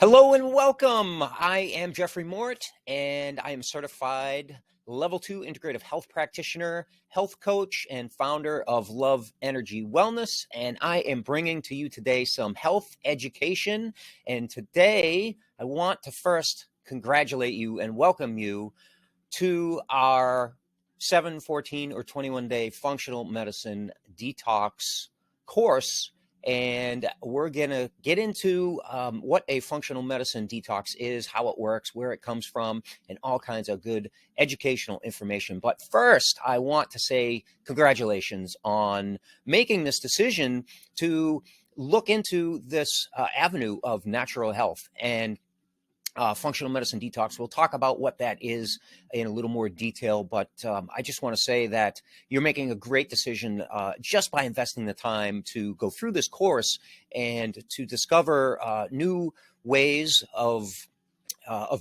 Hello and welcome. I am Jeffrey Mort, and I am certified level 2 integrative health practitioner, health coach, and founder of Love Energy Wellness. And I am bringing to you today some health education. And today I want to first congratulate you and welcome you to our 7, 14, or 21-day functional medicine detox course. And we're going to get into what a functional medicine detox is, how it works, where it comes from, and all kinds of good educational information. But first, I want to say congratulations on making this decision to look into this avenue of natural health and functional medicine detox. We'll talk about what that is in a little more detail, but I just want to say that you're making a great decision just by investing the time to go through this course and to discover new ways of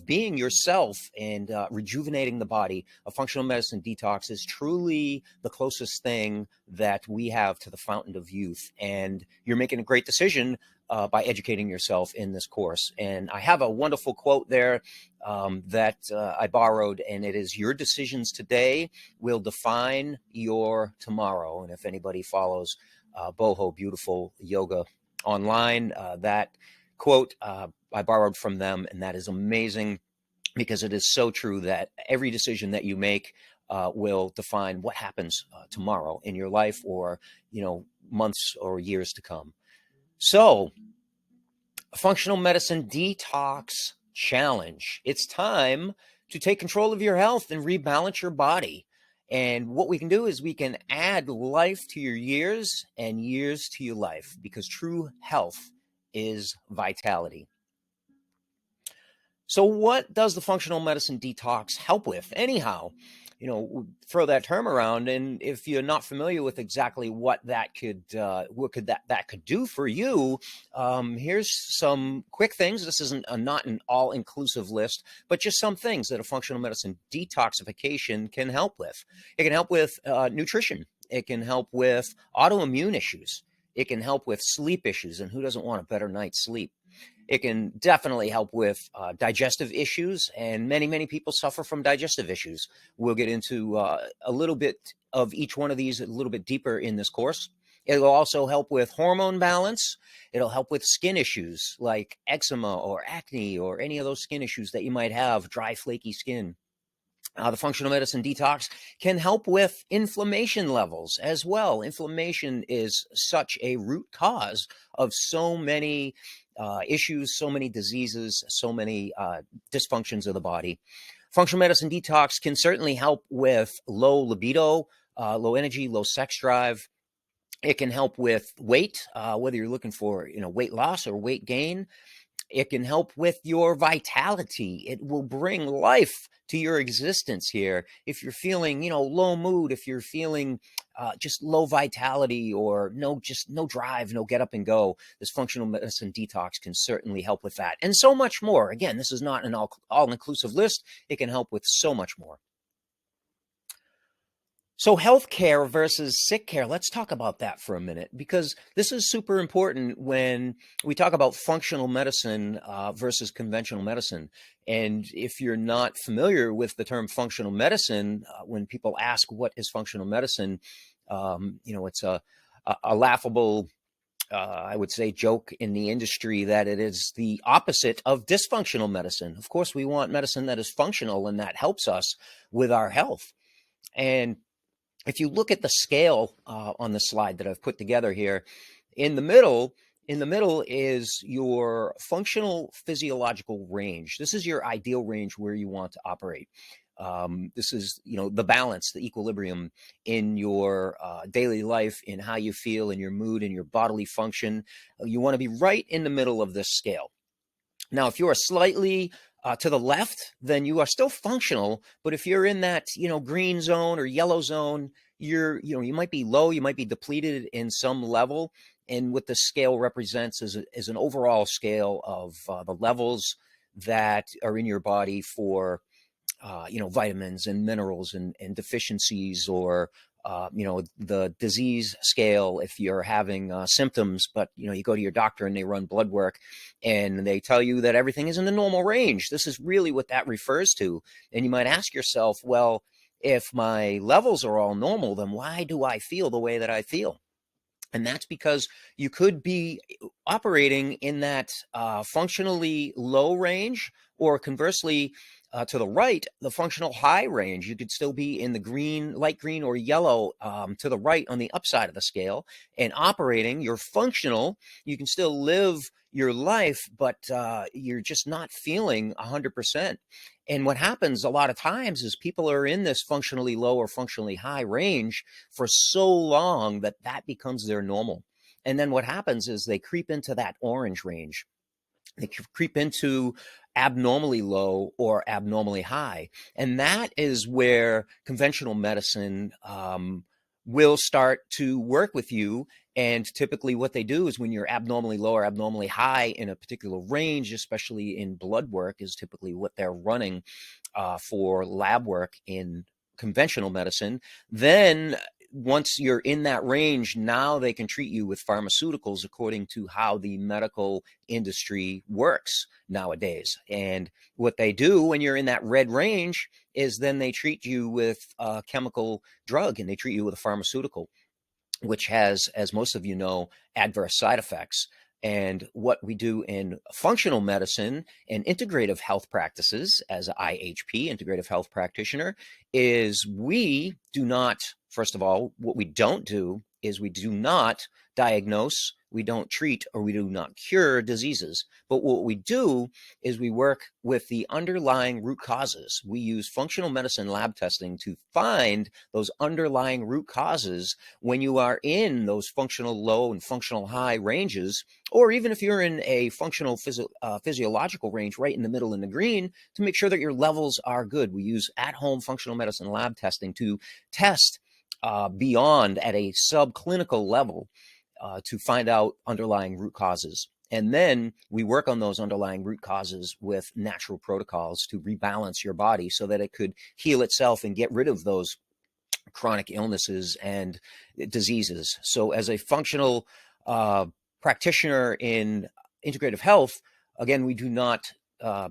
being yourself and rejuvenating the body. A functional medicine detox is truly the closest thing that we have to the fountain of youth. And you're making a great decision by educating yourself in this course. And I have a wonderful quote there that I borrowed, and it is, "Your decisions today will define your tomorrow." And if anybody follows Boho Beautiful Yoga online, that quote I borrowed from them, and that is amazing because it is so true that every decision that you make will define what happens tomorrow in your life, or months or years to come. So, functional medicine detox challenge. It's time to take control of your health and rebalance your body. And what we can do is we can add life to your years and years to your life, because true health is vitality. So what does the functional medicine detox help with anyhow? Throw that term around, and if you're not familiar with exactly what that could do for you, here's some quick things. This isn't not an all-inclusive list, but just some things that a functional medicine detoxification can help with. It can help with nutrition. It can help with autoimmune issues. It can help with sleep issues, and who doesn't want a better night's sleep? It can definitely help with digestive issues, and many people suffer from digestive issues. We'll get into a little bit of each one of these a little bit deeper in this course. It'll also help with hormone balance. It'll help with skin issues like eczema or acne or any of those skin issues that you might have, dry, flaky skin. The functional medicine detox can help with inflammation levels as well. Inflammation is such a root cause of so many issues, so many diseases, so many dysfunctions of the body. Functional medicine detox can certainly help with low libido, low energy, low sex drive. It can help with weight, whether you're looking for weight loss or weight gain. It can help with your vitality. It will bring life to your existence here. If you're feeling, low mood, if you're feeling just low vitality, or no drive, no get up and go, this functional medicine detox can certainly help with that. And so much more. Again, this is not an all-inclusive list. It can help with so much more. So healthcare versus sick care, let's talk about that for a minute, because this is super important when we talk about functional medicine versus conventional medicine. And if you're not familiar with the term functional medicine, when people ask what is functional medicine, it's a laughable, I would say, joke in the industry that it is the opposite of dysfunctional medicine. Of course, we want medicine that is functional and that helps us with our health. And if you look at the scale on the slide that I've put together here, in the middle is your functional physiological range. This is your ideal range where you want to operate. This is, the balance, the equilibrium in your daily life, in how you feel, in your mood, in your bodily function. You want to be right in the middle of this scale. Now, if you are slightly to the left, then you are still functional. But if you're in that, green zone or yellow zone, you might be low, you might be depleted in some level. And what the scale represents is an overall scale of the levels that are in your body for, vitamins and minerals and deficiencies, or the disease scale, if you're having symptoms, but you go to your doctor and they run blood work and they tell you that everything is in the normal range. This is really what that refers to. And you might ask yourself, well, if my levels are all normal, then why do I feel the way that I feel? And that's because you could be operating in that functionally low range, or conversely, to the right, the functional high range. You could still be in the green, light green, or yellow to the right on the upside of the scale and operating. You're functional. You can still live your life, but you're just not feeling 100%. And what happens a lot of times is people are in this functionally low or functionally high range for so long that that becomes their normal. And then what happens is they creep into that orange range. They creep into abnormally low or abnormally high. And that is where conventional medicine will start to work with you. And typically what they do is when you're abnormally low or abnormally high in a particular range, especially in blood work, is typically what they're running for lab work in conventional medicine. Then once you're in that range, now they can treat you with pharmaceuticals according to how the medical industry works nowadays. And what they do when you're in that red range is then they treat you with a chemical drug, and they treat you with a pharmaceutical, which has, as most of you know, adverse side effects. And what we do in functional medicine and integrative health practices as an IHP, integrative health practitioner, is we do not, first of all, what we don't do is we do not diagnose, we don't treat, or we do not cure diseases. But what we do is we work with the underlying root causes. We use functional medicine lab testing to find those underlying root causes when you are in those functional low and functional high ranges, or even if you're in a functional physiological range right in the middle in the green, to make sure that your levels are good. We use at-home functional medicine lab testing to test beyond at a subclinical level to find out underlying root causes. And then we work on those underlying root causes with natural protocols to rebalance your body so that it could heal itself and get rid of those chronic illnesses and diseases. So as a functional practitioner in integrative health, again, we do not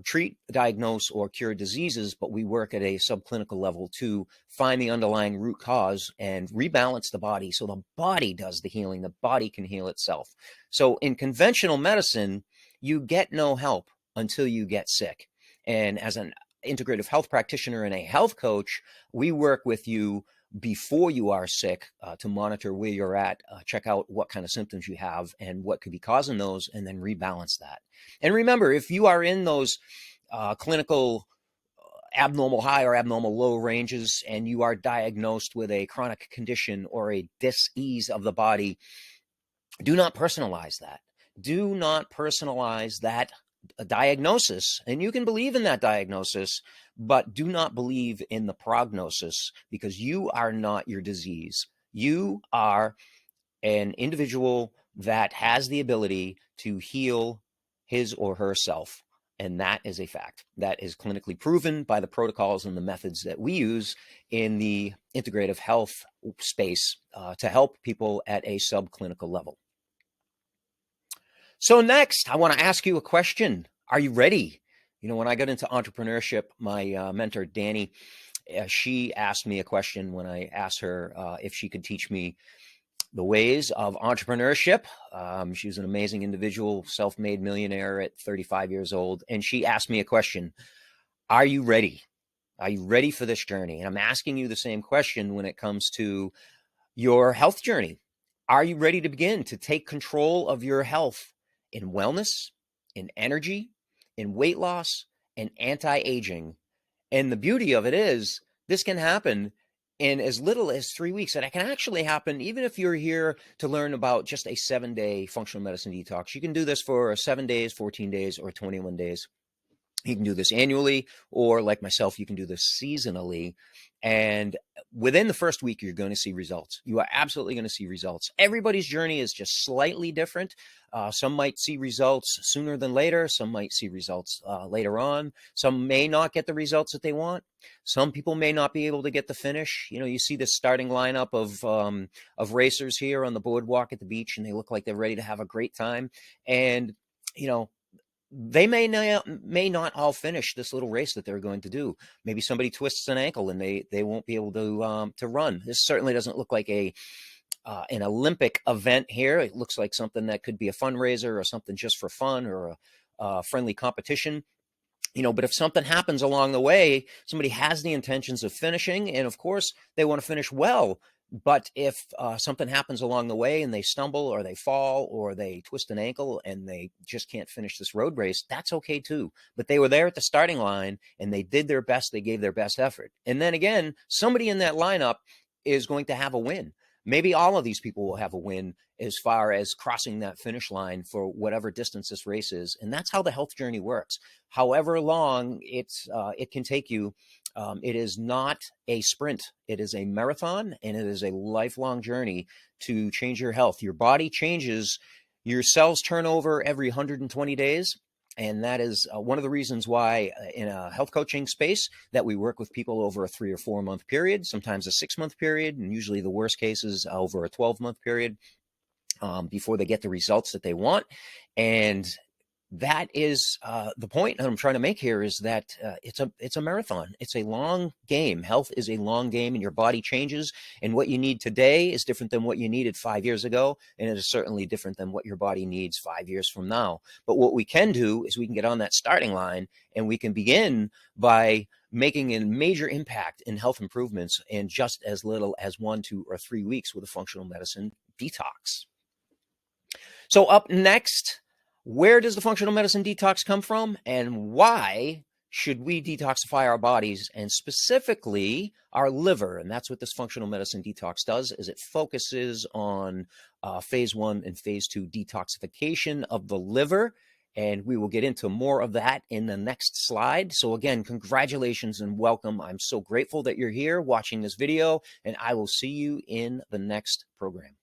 treat, diagnose, or cure diseases, but we work at a subclinical level to find the underlying root cause and rebalance the body so the body does the healing. The body can heal itself. So in conventional medicine, you get no help until you get sick. And as an integrative health practitioner and a health coach, we work with you before you are sick to monitor where you're at, check out what kind of symptoms you have and what could be causing those, and then rebalance that. And remember, if you are in those clinical abnormal high or abnormal low ranges and you are diagnosed with a chronic condition or a dis-ease of the body, do not personalize that. Do not personalize that diagnosis. And you can believe in that diagnosis, but do not believe in the prognosis, because you are not your disease. You are an individual that has the ability to heal his or herself. And that is a fact that is clinically proven by the protocols and the methods that we use in the integrative health space to help people at a subclinical level. So next, I want to ask you a question. Are you ready? When I got into entrepreneurship, my mentor, Danny, she asked me a question when I asked her if she could teach me the ways of entrepreneurship. She was an amazing individual, self-made millionaire at 35 years old. And she asked me a question. Are you ready? Are you ready for this journey? And I'm asking you the same question when it comes to your health journey. Are you ready to begin to take control of your health in wellness, in energy, in weight loss, and anti-aging? And the beauty of it is this can happen in as little as 3 weeks. And it can actually happen even if you're here to learn about just a 7-day functional medicine detox. You can do this for 7 days, 14 days, or 21 days. You can do this annually, or like myself, you can do this seasonally. And within the first week, you're going to see results. You are absolutely going to see results. Everybody's journey is just slightly different. Some might see results sooner than later. Some might see results later on. Some may not get the results that they want. Some people may not be able to get the finish. You know, you see this starting lineup of racers here on the boardwalk at the beach, and they look like they're ready to have a great time. And you know, they may not all finish this little race that they're going to do. Maybe somebody twists an ankle and they won't be able to run. This certainly doesn't look like an Olympic event here. It looks like something that could be a fundraiser or something just for fun, or a friendly competition. You know, but if something happens along the way, somebody has the intentions of finishing, and of course they want to finish well. But if something happens along the way and they stumble or they fall or they twist an ankle and they just can't finish this road race, that's okay too. But they were there at the starting line and they did their best. They gave their best effort. And then again, somebody in that lineup is going to have a win. Maybe all of these people will have a win as far as crossing that finish line for whatever distance this race is. And that's how the health journey works. However long it can take you, it is not a sprint. It is a marathon, and it is a lifelong journey to change your health. Your body changes. Your cells turn over every 120 days. And that is one of the reasons why in a health coaching space that we work with people over a 3 or 4 month period, sometimes a 6 month period, and usually the worst cases over a 12-month period before they get the results that they want. And that is the point that I'm trying to make here, is that it's a marathon. It's a long game. Health is a long game, and your body changes. And what you need today is different than what you needed 5 years ago. And it is certainly different than what your body needs 5 years from now. But what we can do is we can get on that starting line, and we can begin by making a major impact in health improvements in just as little as 1, 2, or 3 weeks with a functional medicine detox. So up next, where does the functional medicine detox come from, and why should we detoxify our bodies, and specifically our liver? And that's what this functional medicine detox does, is it focuses on phase 1 and phase 2 detoxification of the liver. And we will get into more of that in the next slide. So again, congratulations and welcome. I'm so grateful that you're here watching this video, and I will see you in the next program.